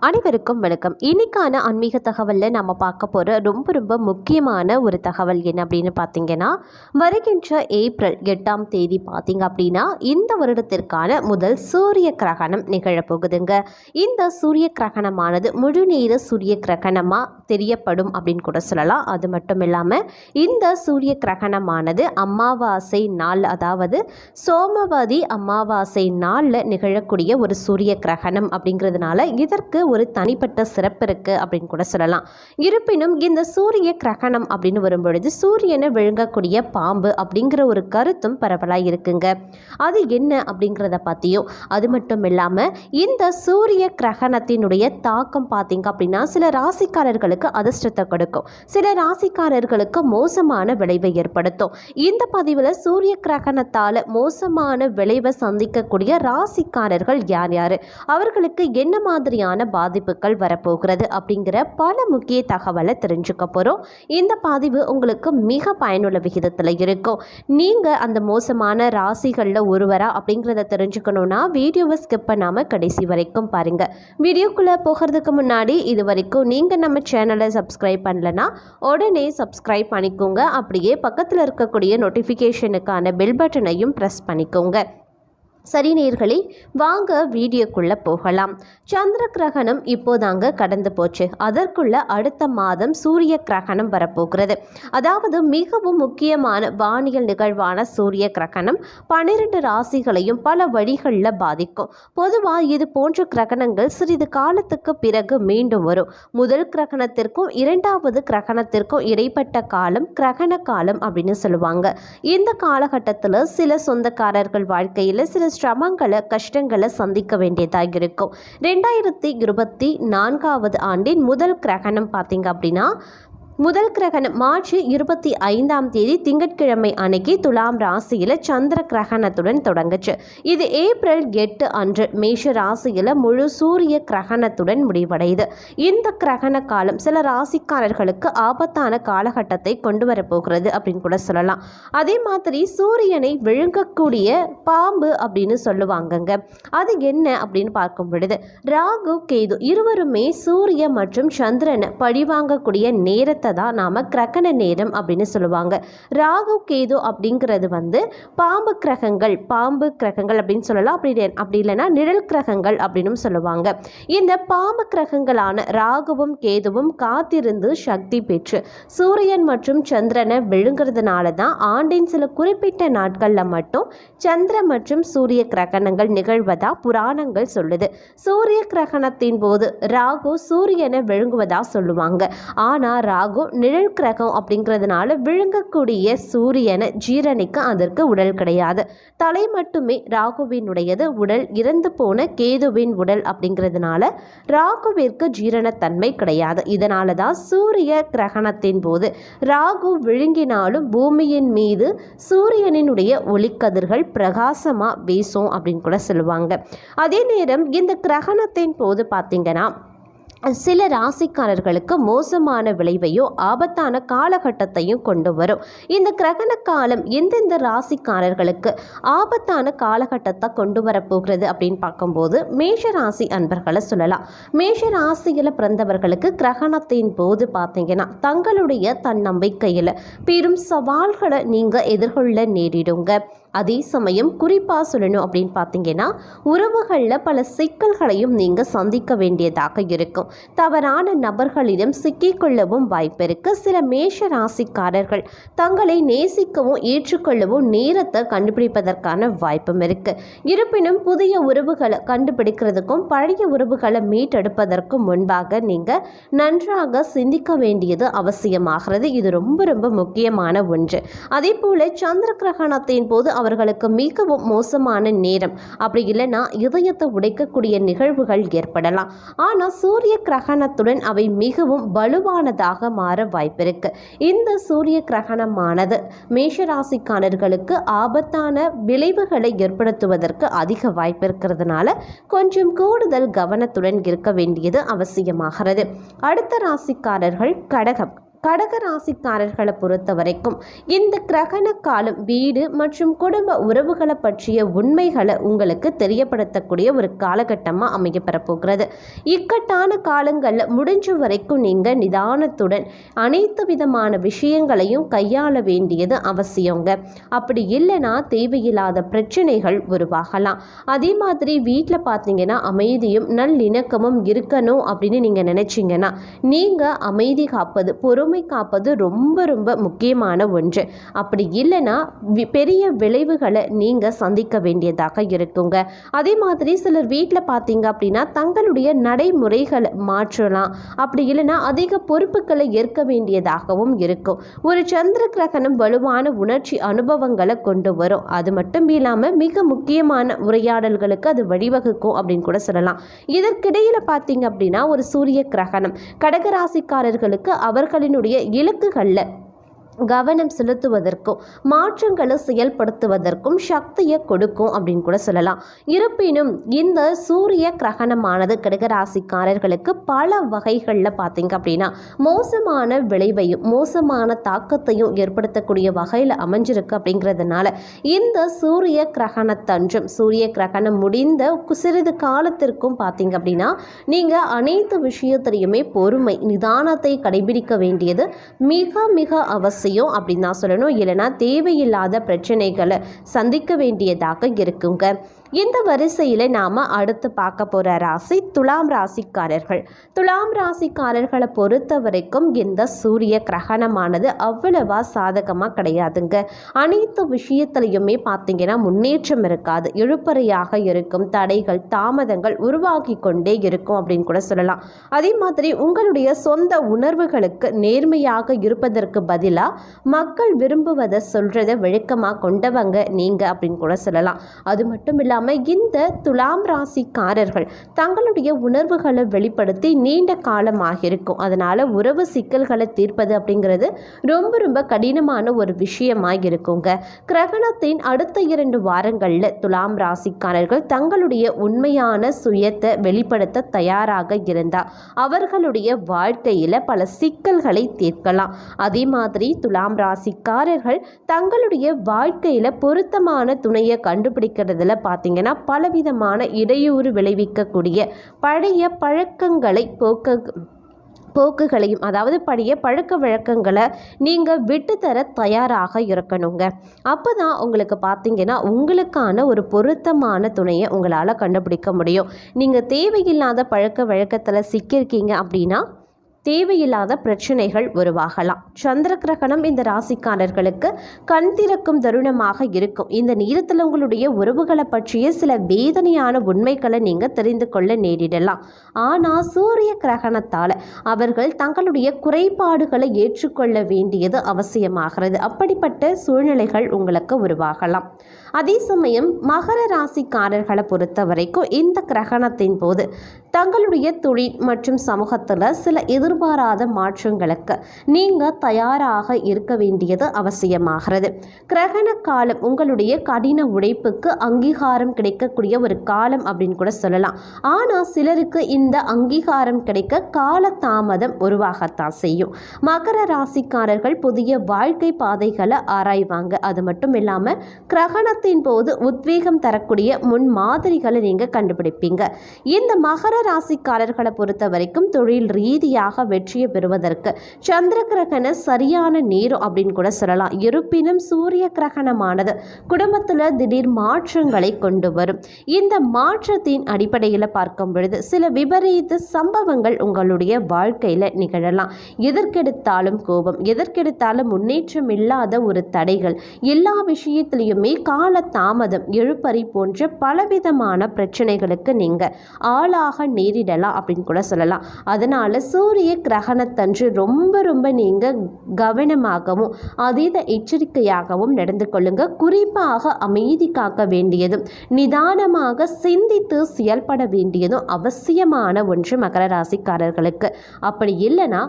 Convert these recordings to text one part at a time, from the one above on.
அனைவருக்கும் வணக்கம். இன்னைக்கான ஆன்மீக தகவலில் நம்ம பார்க்க போகிற ரொம்ப முக்கியமான ஒரு தகவல் என்ன அப்படின்னு பார்த்தீங்கன்னா, வருகின்ற ஏப்ரல் 8ஆம் தேதி பார்த்தீங்க அப்படின்னா இந்த வருடத்திற்கான முதல் சூரிய கிரகணம் நிகழப்போகுதுங்க. இந்த சூரிய கிரகணமானது முழுநேர சூரிய கிரகணமாக தெரியப்படும் அப்படின்னு கூட சொல்லலாம். அது மட்டும் இல்லாமல் இந்த சூரிய கிரகணமானது அமாவாசை நாள், அதாவது சோமவதி அமாவாசை நாளில் நிகழக்கூடிய ஒரு சூரிய கிரகணம் அப்படிங்கிறதுனால இதற்கு ஒரு தனிப்பட்ட சிறப்பு இருக்குது அப்படின்னு கூட சொல்லலாம். இருப்பினும் இந்த சூரிய கிரகணம் அப்படின்னு வரும்பொழுது சூரியனை விழுங்கக்கூடிய பாம்பு அப்படிங்கிற ஒரு கருத்தும் பரவலாக இருக்குங்க. அது என்ன அப்படிங்கிறத பற்றியும், அது மட்டும் இல்லாமல் இந்த சூரிய கிரகணத்தினுடைய தாக்கம் பார்த்தீங்க அப்படின்னா சில ராசிக்காரர்களுக்கு அதிர்ஷ்டத்தை கொடுக்கும், சில ராசிக்காரர்களுக்கு மோசமான விளைவை ஏற்படுத்தும். இந்த பதிவில் சூரிய கிரகணத்தால் மோசமான விளைவை சந்திக்கக்கூடிய ராசிக்காரர்கள் யார் யார், அவர்களுக்கு என்ன மாதிரியான பாதிப்புகள் வரப்போகிறது அப்படிங்கிற பல முக்கிய தகவலை தெரிஞ்சுக்க போகிறோம். இந்த பதிவு உங்களுக்கு மிக பயனுள்ள விகிதத்தில் இருக்கும். நீங்கள் அந்த மோசமான ராசிகளில் ஒருவரா அப்படிங்கிறத தெரிஞ்சுக்கணுன்னா வீடியோவை ஸ்கிப் பண்ணாமல் கடைசி வரைக்கும் பாருங்கள். வீடியோக்குள்ளே போகிறதுக்கு முன்னாடி இது வரைக்கும் நீங்கள் நம்ம சேனலை சப்ஸ்கிரைப் பண்ணலைன்னா உடனே சப்ஸ்கிரைப் பண்ணிக்கோங்க. அப்படியே பக்கத்தில் இருக்கக்கூடிய நோட்டிஃபிகேஷனுக்கான பெல் பட்டனையும் ப்ரெஸ் பண்ணிக்கோங்க. சரி நேயர்களே, வாங்க வீடியோக்குள்ளே போகலாம். சந்திர கிரகணம் இப்போதாங்க கடந்து போச்சு. அதற்குள்ள அடுத்த மாதம் சூரிய கிரகணம் வரப்போகிறது. அதாவது மிகவும் முக்கியமான வானியல் நிகழ்வான சூரிய கிரகணம் 12 ராசிகளையும் பல வழிகளில் பாதிக்கும். பொதுவாக இது போன்ற கிரகணங்கள் சிறிது காலத்துக்கு பிறகு மீண்டும் வரும். முதல் கிரகணத்திற்கும் இரண்டாவது கிரகணத்திற்கும் இடைப்பட்ட காலம் கிரகண காலம் அப்படின்னு சொல்லுவாங்க. இந்த காலகட்டத்தில் சில சொந்தக்காரர்கள் வாழ்க்கையில் சில சிரமங்களை கஷ்டங்களை சந்திக்க வேண்டியதாக இருக்கும். 2024 ஆண்டின் முதல் கிரகணம் பார்த்தீங்க அப்படின்னா முதல் கிரகணம் மார்ச் 25ஆம் தேதி திங்கட்கிழமை அன்னைக்கு துலாம் ராசியில் சந்திர கிரகணத்துடன் தொடங்குச்சு. இது ஏப்ரல் 8 அன்று மேஷ ராசியில் முழு சூரிய கிரகணத்துடன் முடிவடையுது. இந்த கிரகண காலம் சில ராசிக்காரர்களுக்கு ஆபத்தான காலகட்டத்தை கொண்டு வரப்போகிறது அப்படின்னு கூட சொல்லலாம். அதே மாதிரி சூரியனை விழுங்கக்கூடிய பாம்பு அப்படின்னு சொல்லுவாங்கங்க. அது என்ன அப்படின்னு பார்க்கும் பொழுது ராகு கேது இருவருமே சூரிய மற்றும் சந்திரனை பழிவாங்கக்கூடிய நேரத்தை தான் நாம கிரகண நேரம் அப்படின்னு சொல்லுவாங்க. ராகு கேது அப்படிங்கிறது பாம்பு கிரகங்கள் அப்படின்னு சொல்லலாம். அப்படி இல்லைன்னா நிழல் கிரகங்கள் அப்படின்னு சொல்லுவாங்க. இந்த பாம்பு கிரகங்களான ராகுவும் கேதுவும் காத்திருந்து சக்தி பெற்று சூரியன் மற்றும் சந்திரனை விழுங்குறதுனால தான் ஆண்டின் சில குறிப்பிட்ட நாட்கள்ல மட்டும் சந்திர மற்றும் சூரிய கிரகணங்கள் நிகழ்வதா புராணங்கள் சொல்லுது. சூரிய கிரகணத்தின் போது ராகு சூரியனை விழுங்குவதா சொல்லுவாங்க. ஆனா ராகு நிழல் கிரகம் அப்படிங்கிறதுனால விழுங்கக்கூடிய சூரியனை ஜீரணிக்க அதற்கு உடல் கிடையாது. தலை மட்டுமே ராகுவினுடையது, உடல் இறந்து போன கேதுவின் உடல் அப்படிங்கிறதுனால ராகுவிற்கு ஜீரணத்தன்மை கிடையாது. இதனால தான் சூரிய கிரகணத்தின் போது ராகு விழுங்கினாலும் பூமியின் மீது சூரியனினுடைய ஒளிக்கதிர்கள் பிரகாசமாக வீசும் அப்படின்னு கூட சொல்லுவாங்க. அதே நேரம் இந்த கிரகணத்தின் போது பார்த்தீங்கன்னா சில ராசிக்காரர்களுக்கு மோசமான விளைவையோ ஆபத்தான காலகட்டத்தையும் கொண்டு வரும். இந்த கிரகண காலம் எந்தெந்த ராசிக்காரர்களுக்கு ஆபத்தான காலகட்டத்தை கொண்டு வரப்போகிறது அப்படின்னு பார்க்கும்போது மேஷ ராசி அன்பர்களை சொல்லலாம். மேஷ ராசியில் பிறந்தவர்களுக்கு கிரகணத்தின் போது பார்த்தீங்கன்னா தங்களுடைய தன்னம்பிக்கையில் பெரும் சவால்களை நீங்கள் எதிர்கொள்ள நேரிடுங்க. அதே சமயம் குறிப்பாக சொல்லணும் அப்படின்னு பார்த்தீங்கன்னா உறவுகளில் பல சிக்கல்களையும் நீங்கள் சந்திக்க வேண்டியதாக இருக்கும். தவறான நபர்களிடம் சிக்கிக்கொள்ளவும் வாய்ப்பு இருக்குது. சில மேஷ ராசிக்காரர்கள் தங்களை நேசிக்கவும் ஏற்றுக்கொள்ளவும் நேரத்தை கண்டுபிடிப்பதற்கான வாய்ப்பும் இருக்குது. இருப்பினும் புதிய உறவுகளை கண்டுபிடிக்கிறதுக்கும் பழைய உறவுகளை மீட்டெடுப்பதற்கும் முன்பாக நீங்கள் நன்றாக சிந்திக்க வேண்டியது அவசியமாகிறது. இது ரொம்ப முக்கியமான ஒன்று. அதே போல சந்திர கிரகணத்தின் போது அவர்களுக்கு மிகவும் மோசமான நேரம், அப்படி இல்லைன்னா இதயத்தை உடைக்கக்கூடிய நிகழ்வுகள் ஏற்படலாம். ஆனால் சூரிய கிரகணத்துடன் அவை மிகவும் வலுவானதாக மாற வாய்ப்பிருக்கு. இந்த சூரிய கிரகணமானது மேஷராசிக்காரர்களுக்கு ஆபத்தான விளைவுகளை ஏற்படுத்துவதற்கு அதிக வாய்ப்பு இருக்கிறதுனால கொஞ்சம் கூடுதல் கவனத்துடன் இருக்க வேண்டியது அவசியமாகிறது. அடுத்த ராசிக்காரர்கள் கடகம். கடக ராசிக்காரர்களை பொறுத்த வரைக்கும் இந்த கிரகண காலம் வீடு மற்றும் குடும்ப உறவுகளை பற்றிய உண்மைகளை உங்களுக்கு தெரியப்படுத்தக்கூடிய ஒரு காலகட்டமாக அமையப்பெற போகிறது. இக்கட்டான காலங்களில் முடிஞ்ச வரைக்கும் நீங்கள் நிதானத்துடன் அனைத்து விதமான விஷயங்களையும் கையாள வேண்டியது அவசியங்க. அப்படி இல்லைன்னா தேவையில்லாத பிரச்சனைகள் உருவாகலாம். அதே மாதிரி வீட்டில் பார்த்தீங்கன்னா அமைதியும் நல்லிணக்கமும் இருக்கணும் அப்படின்னு நீங்கள் நினைச்சீங்கன்னா நீங்கள் அமைதி காப்பது பொறுமை காப்பது ரொம்ப ரொம்ப முக்கியமான ஒன்று. அப்படி இல்லைன்னா பெரிய விளைவுகளை நீங்கள் சந்திக்க வேண்டியதாக இருக்குங்க. அதே மாதிரி சிலர் வீட்டில் பார்த்தீங்க அப்படின்னா தங்களுடைய நடைமுறைகளை மாற்றலாம். அப்படி இல்லைன்னா அதிக பொறுப்புகளை ஏற்க வேண்டியதாகவும் இருக்கும். ஒரு சந்திர கிரகணம் வலுவான உணர்ச்சி அனுபவங்களை கொண்டு வரும். அது மட்டும் இல்லாமல் மிக முக்கியமான உரையாடல்களுக்கு அது வழிவகுக்கும் அப்படின்னு கூட சொல்லலாம். இதற்கிடையில் பார்த்தீங்க அப்படின்னா ஒரு சூரிய கிரகணம் கடகராசிக்காரர்களுக்கு அவர்களினுடைய இலக்குகளில் கவனம் செலுத்துவதற்கும் மாற்றங்களை செயல்படுத்துவதற்கும் சக்தியை கொடுக்கும் அப்படின்னு கூட சொல்லலாம். இருப்பினும் இந்த சூரிய கிரகணமானது கடகராசிக்காரர்களுக்கு பல வகைகளில் பார்த்தீங்க அப்படின்னா மோசமான விளைவையும் மோசமான தாக்கத்தையும் ஏற்படுத்தக்கூடிய வகையில் அமைஞ்சிருக்கு. அப்படிங்கிறதுனால இந்த சூரிய கிரகணத்தன்றும் சூரிய கிரகணம் முடிந்த சிறிது காலத்திற்கும் பார்த்தீங்க அப்படின்னா நீங்கள் அனைத்து விஷயத்திலையுமே பொறுமை நிதானத்தை கடைபிடிக்க வேண்டியது மிக மிக அவசியம் அப்படின்னு தான் சொல்லணும். இல்லைனா தேவையில்லாத பிரச்சனைகளை சந்திக்க வேண்டியதாக இருக்குங்க. இந்த வரிசையில் நாம் அடுத்து பார்க்க போகிற ராசி துலாம் ராசிக்காரர்கள். துலாம் ராசிக்காரர்களை பொறுத்த வரைக்கும் இந்த சூரிய கிரகணமானது அவ்வளவா சாதகமாக கிடையாதுங்க. அனைத்து விஷயத்திலையுமே பார்த்தீங்கன்னா முன்னேற்றம் இருக்காது. இழுப்பறையாக இருக்கும். தடைகள் தாமதங்கள் உருவாகி கொண்டே இருக்கும் அப்படின்னு கூட சொல்லலாம். அதே மாதிரி உங்களுடைய சொந்த உணர்வுகளுக்கு நேர்மையாக இருப்பதற்கு பதிலாக மக்கள் விரும்புவதை சொல்கிறத வழக்கமாக கொண்டவங்க நீங்கள் அப்படின்னு கூட சொல்லலாம். அது மட்டும் இல்லாமல் இந்த துலாம் ராசிக்காரர்கள் தங்களுடைய உணர்வுகளை வெளிப்படுத்தி நீண்ட காலமாக இருக்கும். அதனால் உறவு சிக்கல்களை தீர்ப்பது அப்படிங்கிறது ரொம்ப ரொம்ப கடினமான ஒரு விஷயமாக இருக்குங்க. கிரகணத்தின் அடுத்த 2 வாரங்களில் துலாம் ராசிக்காரர்கள் தங்களுடைய உண்மையான சுயத்தை வெளிப்படுத்த தயாராக இருந்தால் அவர்களுடைய வாழ்க்கையில் பல சிக்கல்களை தீர்க்கலாம். அதே மாதிரி துலாம் ராசிக்காரர்கள் தங்களுடைய வாழ்க்கையில் பொருத்தமான துணையை கண்டுபிடிக்கிறதுல பார்த்தீங்கன்னா பலவிதமான இடையூறு விளைவிக்கக்கூடிய பழைய பழக்கங்களை போக்குகளையும் அதாவது பழைய பழக்க வழக்கங்களை நீங்கள் விட்டுத்தர தயாராக இருக்கணுங்க. அப்போ தான் உங்களுக்கு பார்த்தீங்கன்னா உங்களுக்கான ஒரு பொருத்தமான துணையை உங்களால் கண்டுபிடிக்க முடியும். நீங்கள் தேவையில்லாத பழக்க வழக்கத்தில் சிக்கியிருக்கீங்க அப்படின்னா தேவையில்லாத பிரச்சனைகள் உருவாகலாம். சந்திர கிரகணம் இந்த ராசிக்காரர்களுக்கு கண் திறக்கும் தருணமாக இருக்கும். இந்த நேரத்தில் உங்களுடைய உறவுகளை பற்றிய சில வேதனையான உண்மைகளை நீங்கள் தெரிந்து கொள்ள நேரிடலாம். ஆனால் சூரிய கிரகணத்தால் அவர்கள் தங்களுடைய குறைபாடுகளை ஏற்றுக்கொள்ள வேண்டியது அவசியமாகிறது. அப்படிப்பட்ட சூழ்நிலைகள் உங்களுக்கு உருவாகலாம். அதே சமயம் மகர ராசிக்காரர்களை பொறுத்த வரைக்கும் இந்த கிரகணத்தின் போது தங்களுடைய தொழில் மற்றும் சமூகத்தில் சில எதிர்பாராத மாற்றங்களுக்கு நீங்கள் தயாராக இருக்க வேண்டியது அவசியமாகிறது. கிரகண காலம் உங்களுடைய கடின உழைப்புக்கு அங்கீகாரம் கிடைக்கக்கூடிய ஒரு காலம் அப்படின்னு கூட சொல்லலாம். ஆனால் சிலருக்கு இந்த அங்கீகாரம் கிடைக்க கால தாமதம் உருவாகத்தான் செய்யும். மகர ராசிக்காரர்கள் புதிய வாழ்க்கை பாதைகளை ஆராய்வாங்க. அது மட்டும் இல்லாமல் கிரகணத்தின் போது உத்வேகம் தரக்கூடிய முன் மாதிரிகளை நீங்கள் கண்டுபிடிப்பீங்க. இந்த மகர ராசிக்காரர்களை பொறுத்த வரைக்கும் தொழில் ரீதியாக வெற்றியை பெறுவதற்கு சந்திர கிரகண சரியான நேரம் அப்படின்னு கூட சொல்லலாம். இருப்பினும் சூரிய கிரகணமானது குடும்பத்தில் திடீர் மாற்றங்களை கொண்டு வரும். இந்த மாற்றத்தின் அடிப்படையில் பார்க்கும் பொழுது சில விபரீத சம்பவங்கள் உங்களுடைய வாழ்க்கையில் நிகழலாம். எதற்கெடுத்தாலும் கோபம், எதற்கெடுத்தாலும் முன்னேற்றம் இல்லாத ஒரு தடைகள், எல்லா விஷயத்திலையுமே கால தாமதம், இழுபறி போன்ற பலவிதமான பிரச்சனைகளுக்கு நீங்கள் ஆளாக நேரிடலாம் அப்படின்னு கூட சொல்லலாம். அதனால் சூரிய கிரகணத்தன்று ரொம்ப நீங்கள் கவனமாகவும் அதீத எச்சரிக்கையாகவும் நடந்து கொள்ளுங்க. குறிப்பாக அமைதி காக்க வேண்டியதும் நிதானமாக சிந்தித்து செயல்பட வேண்டியதும் அவசியமான ஒன்று மகர ராசிக்காரர்களுக்கு. அப்படி இல்லைன்னா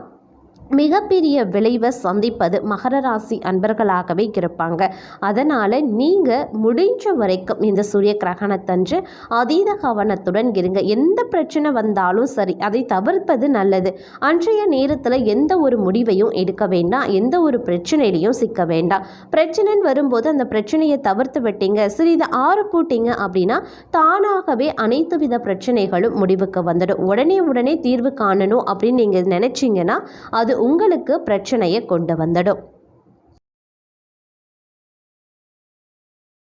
மிகப்பெரிய விளைவை சந்திப்பது மகர ராசி அன்பர்களாகவே இருப்பாங்க. அதனால் நீங்கள் முடிஞ்ச வரைக்கும் இந்த சூரிய கிரகணத்தன்று அதீத கவனத்துடன் இருங்க. எந்த பிரச்சனை வந்தாலும் சரி, அதை தவிர்ப்பது நல்லது. அன்றைய நேரத்தில் எந்த ஒரு முடிவையும் எடுக்க வேண்டாம், எந்த ஒரு பிரச்சனையிலையும் சிக்க வேண்டாம். பிரச்சனைன்னு வரும்போது அந்த பிரச்சனையை தவிர்த்து விட்டீங்க, சிறிது ஆறு பூட்டிங்க அப்படின்னா தானாகவே அனைத்து வித பிரச்சனைகளும் முடிவுக்கு வந்துடும். உடனே தீர்வு காணணும் அப்படின்னு நீங்கள் நினச்சிங்கன்னா அது உங்களுக்கு பிரச்சனையை கொண்டு வந்துடும்.